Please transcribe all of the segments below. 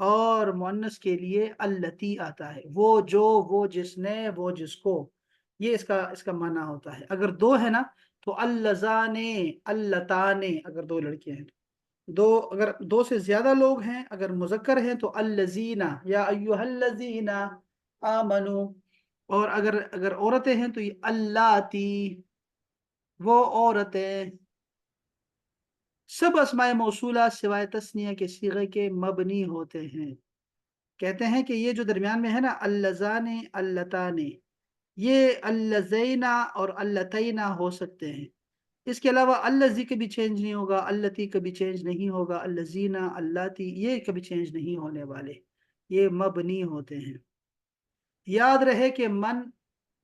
اور مؤنث کے لیے اللتی آتا ہے، وہ جو، وہ جس نے، وہ جس کو، یہ اس کا معنی ہوتا ہے۔ اگر دو ہے نا تو اللذانے، اللتانے، اگر دو لڑکیاں ہیں دو، اگر دو سے زیادہ لوگ ہیں، اگر مذکر ہیں تو اللذین یا ایھا الذین آمنو، اور اگر عورتیں ہیں تو یہ اللاتی، وہ عورتیں۔ سب اسماء موصولہ سوائے تثنیہ کے صیغے کے مبنی ہوتے ہیں۔ کہتے ہیں کہ یہ جو درمیان میں ہے نا اللذان، اللتان، یہ اللذینا اور اللتینا ہو سکتے ہیں۔ اس کے علاوہ اللذی کبھی چینج نہیں ہوگا، اللتی کبھی چینج نہیں ہوگا، اللذینا، اللاتی یہ کبھی چینج نہیں ہونے والے، یہ مبنی ہوتے ہیں۔ یاد رہے کہ من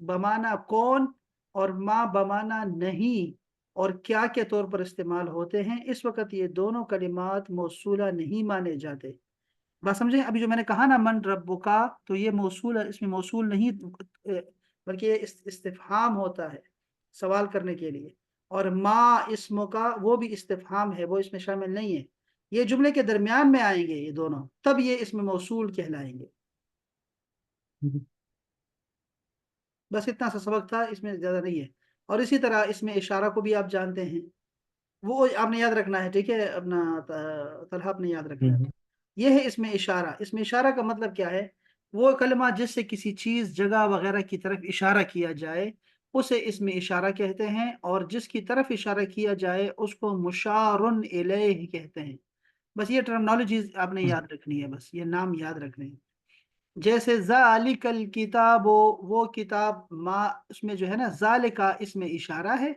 بمانا کون اور ما بمانا نہیں اور کیا کے طور پر استعمال ہوتے ہیں، اس وقت یہ دونوں کلمات موصولہ نہیں مانے جاتے۔ بات سمجھیں؟ ابھی جو میں نے کہا نا من رب کا، تو یہ موصول ہے، اس میں موصول نہیں بلکہ یہ استفہام ہوتا ہے سوال کرنے کے لیے، اور ما اسم کا وہ بھی استفہام ہے، وہ اس میں شامل نہیں ہے، یہ جملے کے درمیان میں آئیں گے یہ دونوں، تب یہ اس میں موصول کہلائیں گے۔ بس اتنا سا سبق تھا، اس میں زیادہ نہیں ہے۔ اور اسی طرح اس میں اشارہ کو بھی آپ جانتے ہیں، وہ آپ نے یاد رکھنا ہے، ٹھیک ہے؟ اپنا طلحہ نے یاد رکھنا ہے۔ یہ ہے اس میں اشارہ۔ اس میں اشارہ کا مطلب کیا ہے؟ وہ کلمہ جس سے کسی چیز، جگہ وغیرہ کی طرف اشارہ کیا جائے اسے اس میں اشارہ کہتے ہیں، اور جس کی طرف اشارہ کیا جائے اس کو مشار الیہ کہتے ہیں۔ بس یہ ٹرمنالوجیز آپ نے یاد رکھنی ہے، بس یہ نام یاد رکھنے ہیں۔ جیسے ذالک الکتاب، وہ کتاب، ما اس میں جو ہے نا ذالکا اس میں اشارہ ہے،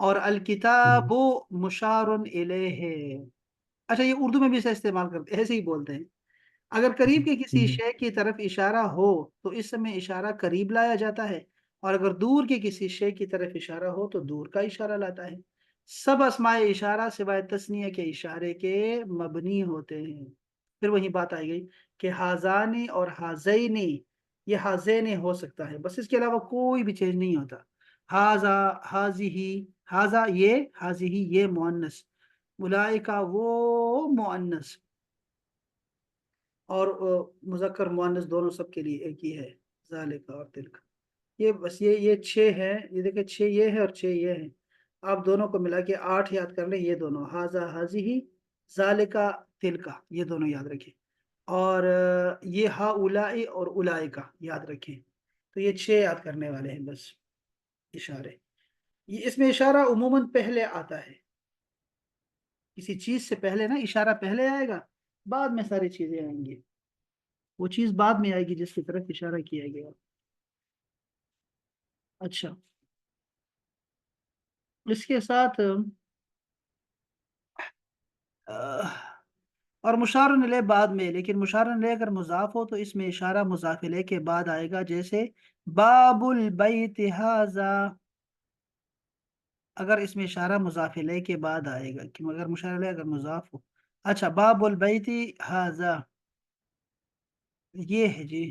اور الکتاب مشار الیہ ہے۔ اچھا، یہ اردو میں بھی اسے استعمال کرتے ہیں، ایسے ہی بولتے ہیں۔ اگر قریب کے کسی شے کی طرف اشارہ ہو تو اس میں اشارہ قریب لایا جاتا ہے، اور اگر دور کے کسی شے کی طرف اشارہ ہو تو دور کا اشارہ لاتا ہے۔ سب اسماء اشارہ سوائے تثنیہ کے اشارے کے مبنی ہوتے ہیں۔ پھر وہی بات آئی گئی کہ ہازانی اور ہازینی، یہ ہازین ہو سکتا ہے، بس اس کے علاوہ کوئی بھی چینج نہیں ہوتا۔ ہازا، ہازی، ہازا یہ، ہازی یہ مؤنث، اولئک وہ مؤنث، اور مذکر مؤنث دونوں سب کے لیے ایک ہی ہے، ذالک اور تلک۔ یہ بس یہ چھ ہیں، یہ دیکھیں چھ یہ ہے اور چھ یہ ہیں، آپ دونوں کو ملا کے 8 یاد کر لیں، یہ دونوں ہازا، ہازی، ذالکا، تلکا، یہ دونوں یاد رکھیں، اور یہ ہا اولائی اور اولائکا یاد رکھیں۔ تو یہ 6 یاد کرنے والے ہیں بس اشارے۔ یہ اس میں اشارہ عموماً پہلے آتا ہے، کسی چیز سے پہلے نا اشارہ پہلے آئے گا، بعد میں ساری چیزیں آئیں گی، وہ چیز بعد میں آئے گی جس کی طرف اشارہ کیا گیا۔ اچھا، اس کے ساتھ اور مشار الیہ بعد میں، لیکن مشار الیہ اگر مضاف ہو تو اس میں اشارہ مضاف الیہ کے بعد آئے گا، جیسے باب البیت ھذا، اگر اس میں اشارہ مضاف الیہ کے بعد آئے گا، کہ اگر مشار الیہ اگر مضاف ہو۔ اچھا، باب البیت ھذا یہ ہے جی،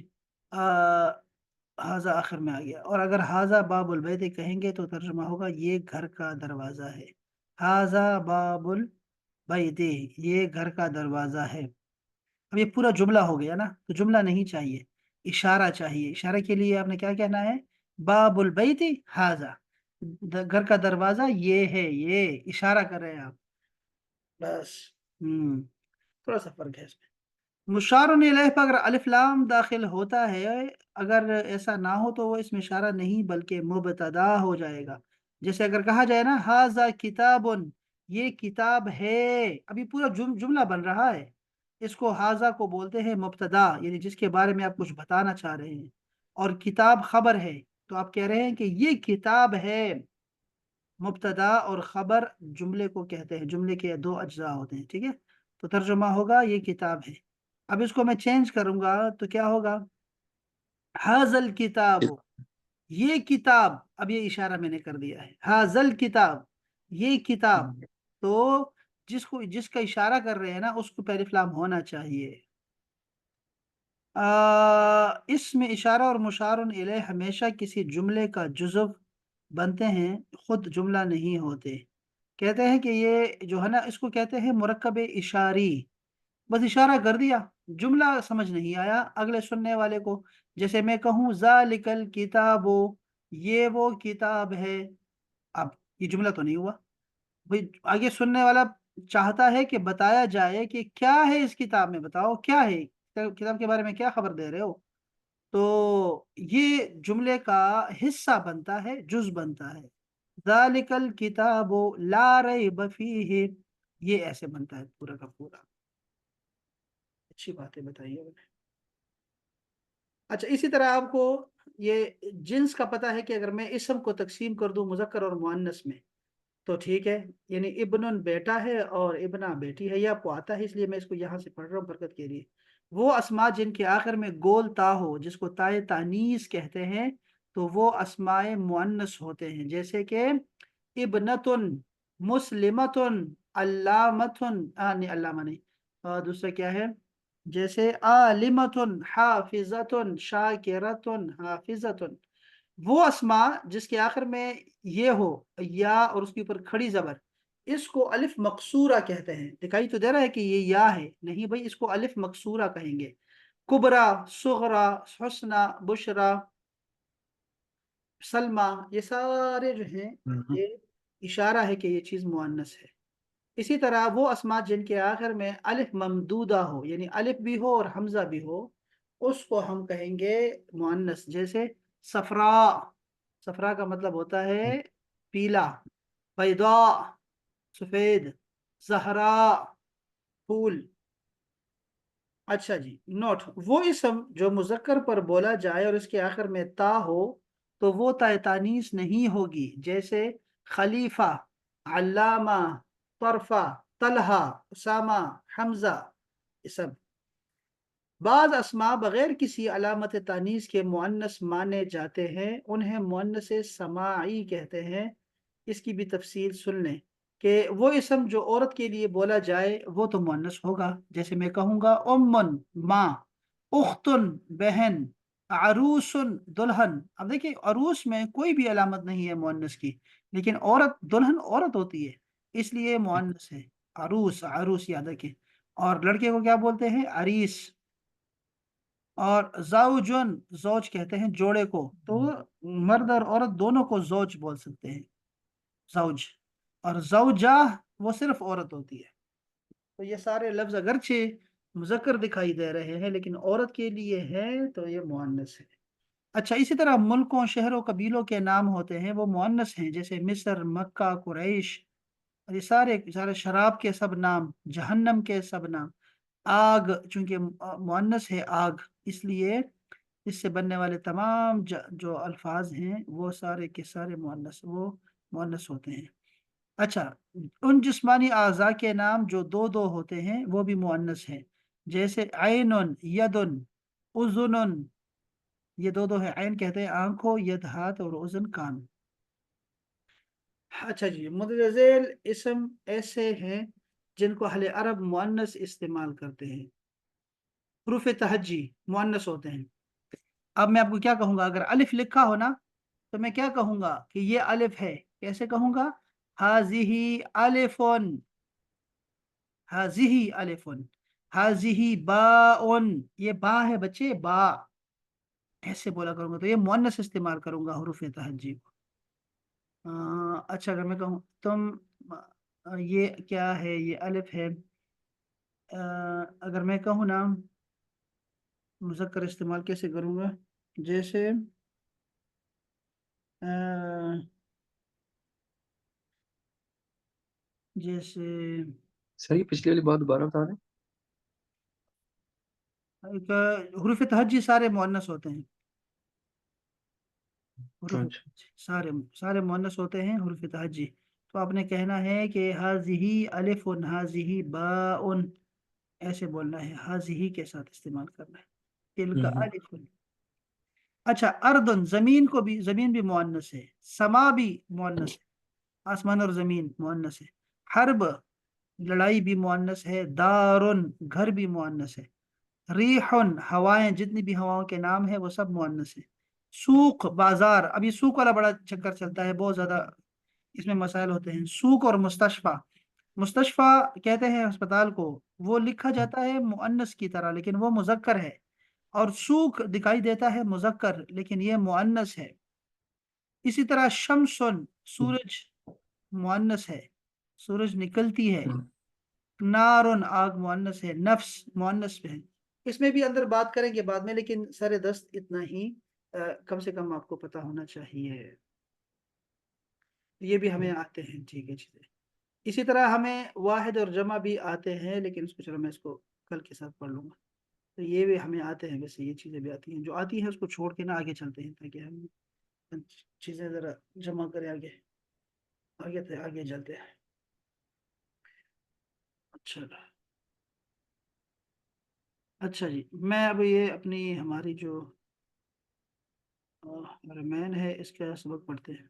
ھذا آخر میں آ گیا، اور اگر ھذا باب البیت کہیں گے تو ترجمہ ہوگا یہ گھر کا دروازہ ہے، ھذا باب البیت یہ گھر کا دروازہ ہے۔ اب یہ پورا جملہ ہو گیا نا، تو جملہ نہیں چاہیے، اشارہ چاہیے۔ اشارے کے لیے آپ نے کیا کہنا ہے؟ باب البیت ھذا، گھر کا دروازہ یہ ہے، یہ اشارہ کر رہے ہیں آپ، بس۔ تھوڑا سا فرق ہے اس میں۔ مشار الیہ پر اگر الف لام داخل ہوتا ہے، اگر ایسا نہ ہو تو وہ اس میں اشارہ نہیں بلکہ مبتدا ہو جائے گا۔ جیسے اگر کہا جائے نا ھذا کتاب، یہ کتاب ہے، ابھی پورا جملہ بن رہا ہے، اس کو ھذا کو بولتے ہیں مبتدا، یعنی جس کے بارے میں آپ کچھ بتانا چاہ رہے ہیں، اور کتاب خبر ہے، تو آپ کہہ رہے ہیں کہ یہ کتاب ہے۔ مبتدا اور خبر جملے کو کہتے ہیں، جملے کے 2 اجزاء ہوتے ہیں، ٹھیک ہے؟ تو ترجمہ ہوگا یہ کتاب ہے۔ اب اس کو میں چینج کروں گا تو کیا ہوگا؟ ھذا الکتاب، یہ کتاب، اب یہ اشارہ میں نے کر دیا ہے، ھذا الکتاب یہ کتاب، تو جس کا اشارہ کر رہے ہیں نا اس کو پہ الف لام ہونا چاہیے۔ اس میں اشارہ اور مشار الیہ ہمیشہ کسی جملے کا جزو بنتے ہیں، خود جملہ نہیں ہوتے۔ کہتے ہیں کہ یہ جو ہے نا اس کو کہتے ہیں مرکب اشاری، بس اشارہ کر دیا، جملہ سمجھ نہیں آیا اگلے سننے والے کو۔ جیسے میں کہوں ذالکل کتاب، یہ وہ کتاب ہے، اب یہ جملہ تو نہیں ہوا بھائی، آگے سننے والا چاہتا ہے کہ بتایا جائے کہ کیا ہے اس کتاب میں، بتاؤ کیا ہے کتاب کے بارے میں، کیا خبر دے رہے ہو؟ تو یہ جملے کا حصہ بنتا ہے، جز بنتا ہے، ذالک الکتاب لا ریب فیہ، یہ ایسے بنتا ہے پورا کا پورا۔ اچھی باتیں بتائیے۔ اچھا اسی طرح آپ کو یہ جنس کا پتہ ہے کہ اگر میں اسم کو تقسیم کر دوں مذکر اور مؤنث میں تو ٹھیک ہے، یعنی ابن بیٹا ہے اور ابنا بیٹی ہے، یہ آپ کو آتا ہے، اس لیے میں اس کو یہاں سے پڑھ رہا ہوں برکت کے لیے۔ وہ اسماء جن کے آخر میں گول تا ہو، جس کو تائے تانیث کہتے ہیں، تو وہ اسماء مؤنث ہوتے ہیں، جیسے کہ ابنتن، مسلمتن، علامتن، نہیں علامہ نہیں، دوسرا کیا ہے، جیسے عالمتن، حافظتن، شاکرتن، حافظتن۔ وہ اسماء جس کے آخر میں یہ ہو، یا اور اس کے اوپر کھڑی زبر، اس کو الف مقصورہ کہتے ہیں۔ دکھائی تو دے رہا ہے کہ یہ یا ہے، نہیں بھائی، اس کو الف مقصورہ کہیں گے۔ کبرا، صغرا، حسنہ، بشرا، سلمہ، یہ سارے جو ہیں یہ اشارہ ہے کہ یہ چیز مؤنث ہے۔ اسی طرح وہ اسماء جن کے آخر میں الف ممدودہ ہو، یعنی الف بھی ہو اور حمزہ بھی ہو، اس کو ہم کہیں گے مؤنث، جیسے صفرا، صفرا کا مطلب ہوتا ہے پیلا، بیضاء سفید، زہرا پھول۔ اچھا جی، نوٹ، وہ اسم جو مذکر پر بولا جائے اور اس کے آخر میں تا ہو تو وہ تا تانیث نہیں ہوگی، جیسے خلیفہ، علامہ، طرفہ، طلحہ، اسامہ، حمزہ، یہ سب۔ بعض اسماء بغیر کسی علامت تانیث کے مؤنث مانے جاتے ہیں، انہیں مؤنث سماعی کہتے ہیں۔ اس کی بھی تفصیل سن لیں کہ وہ اسم جو عورت کے لیے بولا جائے وہ تو مؤنث ہوگا، جیسے میں کہوں گا امن، ماں، اختن، بہن، عروس، دلہن۔ اب دیکھیں عروس میں کوئی بھی علامت نہیں ہے مؤنث کی، لیکن عورت، دلہن عورت ہوتی ہے، اس لیے مؤنث ہے، عروس، عروس یاد رکھیں۔ اور لڑکے کو کیا بولتے ہیں؟ عریس۔ اور زوجن، زوج کہتے ہیں جوڑے کو، تو مرد اور عورت دونوں کو زوج بول سکتے ہیں، زوج۔ اور زوجہ وہ صرف عورت ہوتی ہے۔ تو یہ سارے لفظ اگرچہ مذکر دکھائی دے رہے ہیں لیکن عورت کے لیے ہے تو یہ مؤنث ہے۔ اچھا اسی طرح ملکوں، شہروں، قبیلوں کے نام ہوتے ہیں، وہ مؤنث ہیں، جیسے مصر، مکہ، قریش، اور یہ سارے سارے شراب کے سب نام، جہنم کے سب نام، آگ چونکہ مؤنث ہے آگ، اس لیے اس سے بننے والے تمام جو الفاظ ہیں وہ سارے کے سارے مؤنث ہوتے ہیں۔ اچھا، ان جسمانی اعضاء کے نام جو دو دو ہوتے ہیں وہ بھی مؤنث ہیں، جیسے عین، ید، اذن، یہ دو دو ہے، عین کہتے ہیں آنکھ کو، ید ہاتھ، اور اذن کان۔ اچھا جی، مندرج ذیل اسم ایسے ہیں جن کو اہل عرب مؤنث استعمال کرتے ہیں، حروف تہجی مؤنث ہوتے ہیں۔ اب میں آپ کو کیا کہوں گا، اگر الف لکھا ہو نا تو میں کیا کہوں گا کہ یہ الف ہے، کیسے کہوں گا؟ ہاذہ الفن، ہاذہ الفن، ہاذہ باء، یہ با ہے بچے، با، ایسے بولا کروں گا، تو یہ مؤنث استعمال کروں گا حروف تہجی کو۔ اچھا اگر میں کہوں تم، یہ کیا ہے، یہ الف ہے، اگر میں کہوں نا مذکر استعمال کیسے کروں گا، جیسے جیسے سر یہ پچھلی والی بات دوبارہ بتا دیں۔ حروف تہجی سارے مؤنث ہوتے ہیں، حروف اچھا، سارے سارے مؤنث ہوتے ہیں حروف تہجی۔ تو آپ نے کہنا ہے کہ ہاذہ الف، ہاذہ باء، ایسے بولنا ہے، ہاذہ کے ساتھ استعمال کرنا ہے، تلک الف۔ اچھا، اردن، زمین کو بھی، زمین بھی مؤنث ہے، سما بھی مؤنث ہے، آسمان اور زمین مؤنث ہے، حرب لڑائی بھی مؤنث ہے، دارن گھر بھی مؤنث ہے، ریحن ہوائیں، جتنی بھی ہواؤں کے نام ہے وہ سب مؤنث ہے، سوق بازار، اب یہ سوق والا بڑا چکر چلتا ہے، بہت زیادہ اس میں مسائل ہوتے ہیں، سوق اور مستشفى، مستشفى کہتے ہیں اسپتال کو، وہ لکھا جاتا ہے مؤنث کی طرح لیکن وہ مذکر ہے، اور سوق دکھائی دیتا ہے مذکر لیکن یہ مؤنث ہے۔ اسی طرح شمسن، سورج مؤنث ہے، سورج نکلتی ہے۔ نارن، آگ مؤنث ہے۔ نفس مؤنث ہے۔ اس میں بھی اندر بات کریں گے بعد میں، لیکن سر دست اتنا ہی کم سے کم آپ کو پتا ہونا چاہیے، یہ بھی ہمیں آتے ہیں، ٹھیک ہے چیزیں۔ اسی طرح ہمیں واحد اور جمع بھی آتے ہیں، لیکن اس کو چلو میں اس کو کل کے ساتھ پڑھ لوں گا۔ تو یہ بھی ہمیں آتے ہیں، ویسے یہ چیزیں بھی آتی ہیں، جو آتی ہیں اس کو چھوڑ کے نہ آگے چلتے ہیں تاکہ ہم چیزیں ذرا جمع کریں، آگے آگے آگے چلتے ہیں۔ اچھا اچھا جی، میں اب یہ اپنی ہماری جو رمین ہے اس کا سبق پڑھتے ہیں۔